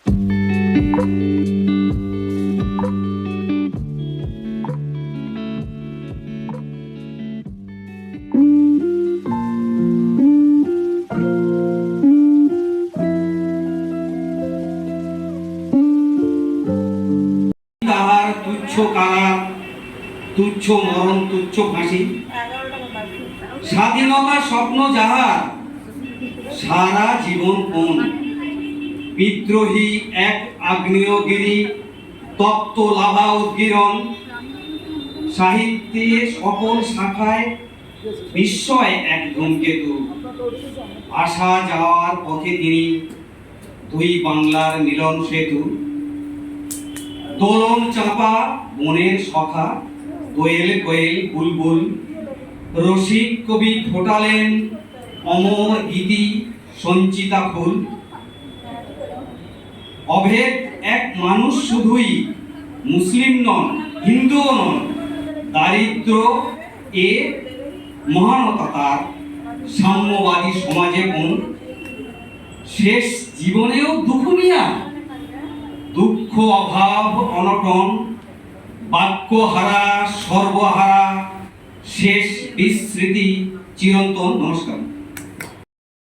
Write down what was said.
তুচ্ছ কারার, তুচ্ছ মরণ, তুচ্ছ ফাঁসি, স্বাধীনতার স্বপ্ন যাহার, সারা জীবন কোন বিদ্রোহী এক আগ্নেয়গিরি, তপ্ত লাভা উদ্গীরণ। সাহিত্যের সকল শাখায় বিস্ময় এক ধূমকেতু, আসা যাওয়ার পথে তিনি দুই বাংলার মিলন সেতু। দোলন চাপা বনের সখা, দোয়েল কোয়েল বুলবুল, রসিক কবি ফোটালেন অমর গীতি সঞ্চিতা ফুল। অভেদ এক মানুষ শুধুই, মুসলিম নন হিন্দুও নন, দারিদ্র এ মহানতা তার, সাম্যবাদী সমাজে কোন শেষ জীবনেও দুঃখ নিয়া, দুঃখ অভাব অনটন, বাক্যহারা সর্বহারা, শেষ বিস্মৃতি চিরন্তন। নমস্কার।